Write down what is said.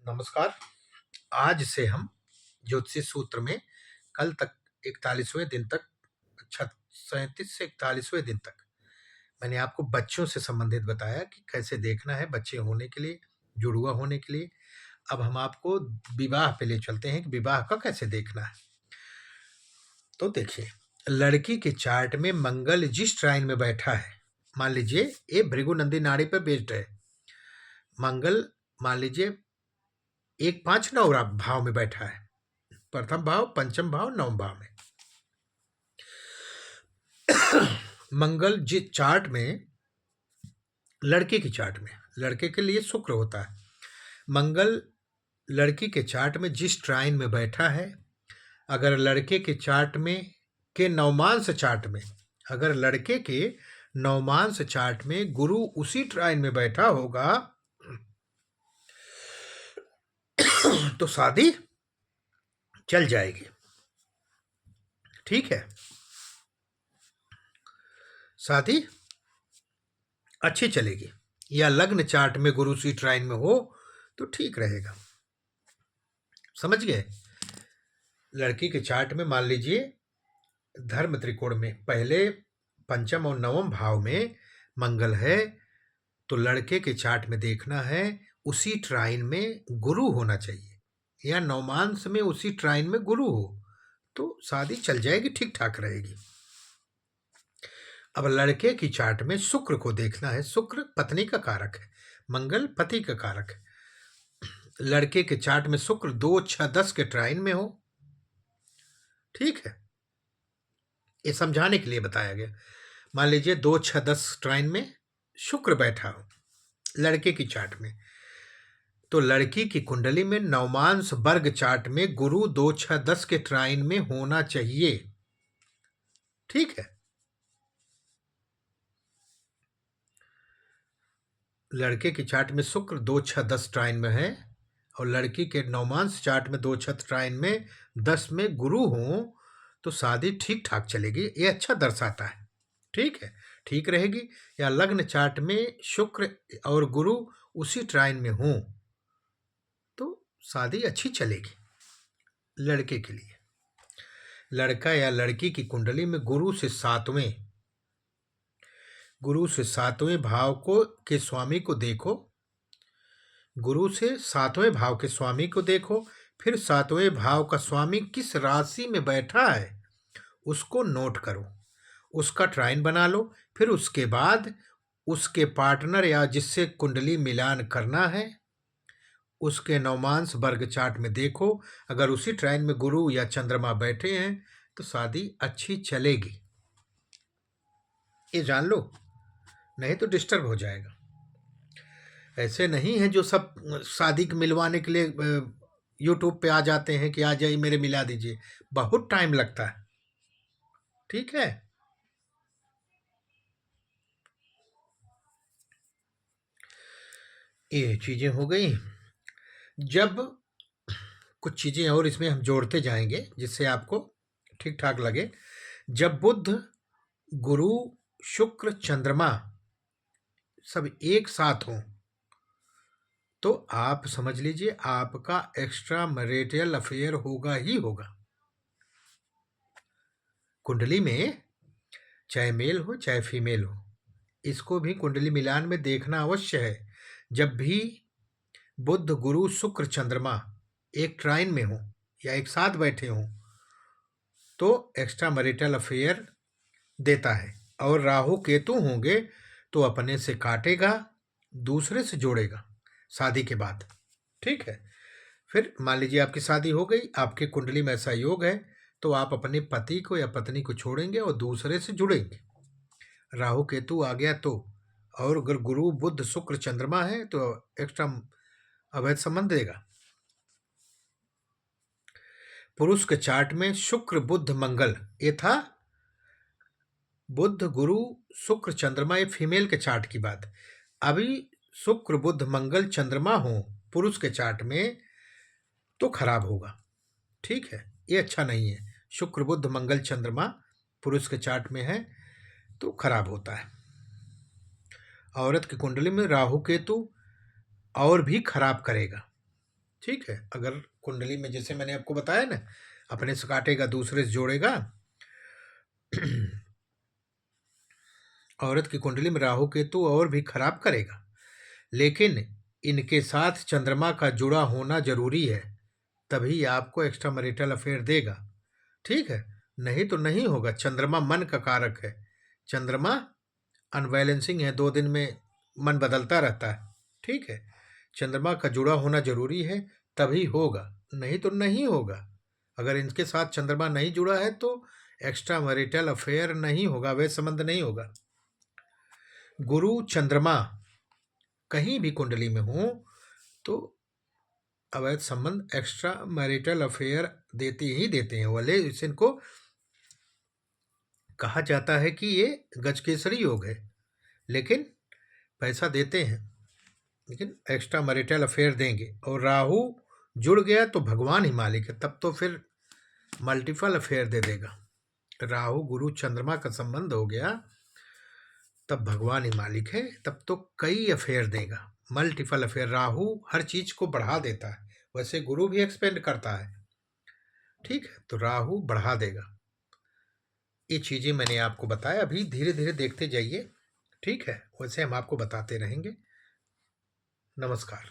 नमस्कार। आज से हम ज्योतिष सूत्र में कल तक 41वें दिन तक 37 से 41वें दिन तक मैंने आपको बच्चों से संबंधित बताया कि कैसे देखना है बच्चे होने के लिए, जुड़वा होने के लिए। अब हम आपको विवाह पे ले चलते हैं कि विवाह का कैसे देखना है। तो देखिए, लड़की के चार्ट में मंगल जिस ट्राइन में बैठा है, मान लीजिए ये भृगु नंदी नाड़ी पर बेस्ड है। मंगल मान लीजिए 1 5 9 भाव में बैठा है, प्रथम भाव, पंचम भाव, नवम भाव में। मंगल जिस चार्ट में, लड़के की चार्ट में, लड़के के लिए शुक्र होता है। मंगल लड़की के चार्ट में जिस ट्राइन में बैठा है, अगर लड़के के चार्ट में के नवमांश चार्ट में, अगर लड़के के नवमांश चार्ट में गुरु उसी ट्राइन में बैठा होगा तो शादी चल जाएगी। ठीक है, शादी अच्छी चलेगी। या लग्न चार्ट में गुरु सी ट्राइन में हो तो ठीक रहेगा। समझ गए? लड़की के चार्ट में मान लीजिए धर्म त्रिकोण में पहले, पंचम और नवम भाव में मंगल है, तो लड़के के चार्ट में देखना है उसी ट्राइन में गुरु होना चाहिए, या नवमांश में उसी ट्राइन में गुरु हो तो शादी चल जाएगी, ठीक ठाक रहेगी। अब लड़के की चार्ट में शुक्र को देखना है। शुक्र पत्नी का कारक है, मंगल पति का कारक है। लड़के के चार्ट में शुक्र 2 6 10 के ट्राइन में हो, ठीक है, ये समझाने के लिए बताया गया। मान लीजिए 2 6 10 ट्राइन में शुक्र बैठा हो लड़के की चार्ट में, तो लड़की की कुंडली में नवमांश वर्ग चार्ट में गुरु 2 6 10 के ट्राइन में होना चाहिए। ठीक है, लड़के की चार्ट में शुक्र 2 6 10 ट्राइन में है और लड़की के नवमांश चार्ट में 2 6 ट्राइन में 10 में गुरु हो तो शादी ठीक ठाक चलेगी, ये अच्छा दर्शाता है। ठीक है, ठीक रहेगी। या लग्न चार्ट में शुक्र और गुरु उसी ट्राइन में हो तो शादी अच्छी चलेगी लड़के के लिए। लड़का या लड़की की कुंडली में गुरु से सातवें भाव को के स्वामी को देखो, गुरु से सातवें भाव के स्वामी को देखो, फिर सातवें भाव का स्वामी किस राशि में बैठा है उसको नोट करो, उसका ट्राइन बना लो। फिर उसके बाद उसके पार्टनर या जिससे कुंडली मिलान करना है उसके नवमांश वर्ग चार्ट में देखो, अगर उसी ट्राइन में गुरु या चंद्रमा बैठे हैं तो शादी अच्छी चलेगी। ये जान लो, नहीं तो डिस्टर्ब हो जाएगा। ऐसे नहीं है जो सब शादी मिलवाने के लिए यूट्यूब पे आ जाते हैं कि आ जाइए मेरे मिला दीजिए, बहुत टाइम लगता है। ठीक है, ये चीजें हो गई। जब कुछ चीजें और इसमें हम जोड़ते जाएंगे जिससे आपको ठीक ठाक लगे। जब बुध, गुरु, शुक्र, चंद्रमा सब एक साथ हों तो आप समझ लीजिए आपका एक्स्ट्रा मैरिटल अफेयर होगा ही होगा। कुंडली में चाहे मेल हो चाहे फीमेल हो, इसको भी कुंडली मिलान में देखना अवश्य है। जब भी बुध, गुरु, शुक्र, चंद्रमा एक ट्राइन में हो या एक साथ बैठे हों तो एक्स्ट्रा मैरिटल अफेयर देता है। और राहु केतु होंगे तो अपने से काटेगा, दूसरे से जोड़ेगा शादी के बाद। ठीक है, फिर मान लीजिए आपकी शादी हो गई, आपके कुंडली में ऐसा योग है तो आप अपने पति को या पत्नी को छोड़ेंगे और दूसरे से जुड़ेंगे। राहु केतु आ गया तो, और अगर गुरु, बुध, शुक्र, चंद्रमा है तो एक्स्ट्रा अवैध संबंध देगा। पुरुष के चार्ट में शुक्र, बुध, मंगल, ये था बुध, गुरु, शुक्र, चंद्रमा, ये फीमेल के चार्ट की बात। अभी शुक्र, बुध, मंगल, चंद्रमा हो पुरुष के चार्ट में तो खराब होगा। ठीक है, ये अच्छा नहीं है। शुक्र, बुध, मंगल, चंद्रमा पुरुष के चार्ट में है तो खराब होता है। औरत की कुंडली में राहु केतु और भी खराब करेगा। ठीक है। अगर कुंडली में जैसे मैंने आपको बताया ना, अपने से काटेगा दूसरे से जोड़ेगा। औरत की कुंडली में राहु केतु और भी खराब करेगा, लेकिन इनके साथ चंद्रमा का जुड़ा होना जरूरी है, तभी आपको एक्स्ट्रा मैरिटल अफेयर देगा। ठीक है, नहीं तो नहीं होगा। चंद्रमा मन का कारक है। चंद्रमा अनबैलेंसिंग है, 2 दिन में मन बदलता रहता है। ठीक है, चंद्रमा का जुड़ा होना जरूरी है, तभी होगा, नहीं तो नहीं होगा। अगर इनके साथ चंद्रमा नहीं जुड़ा है तो एक्स्ट्रा मैरिटल अफेयर नहीं होगा, वे संबंध नहीं होगा। गुरु चंद्रमा कहीं भी कुंडली में हो तो अवैध संबंध, एक्स्ट्रा मैरिटल अफेयर देते ही देते हैं वाले। इसे इनको कहा जाता है कि ये गजकेसरी योग है, लेकिन पैसा देते हैं, लेकिन एक्स्ट्रा मैरिटल अफेयर देंगे। और राहु जुड़ गया तो भगवान ही मालिक है, तब तो फिर मल्टीपल अफेयर दे देगा। राहु गुरु चंद्रमा का संबंध हो गया तब भगवान ही मालिक है, तब तो कई अफेयर देगा, मल्टीपल अफेयर। राहु हर चीज को बढ़ा देता है, वैसे गुरु भी एक्सपेंड करता है। ठीक है, तो राहु बढ़ा देगा। ये चीजें मैंने आपको बताया, अभी धीरे धीरे देखते जाइए। ठीक है, वैसे हम आपको बताते रहेंगे। नमस्कार।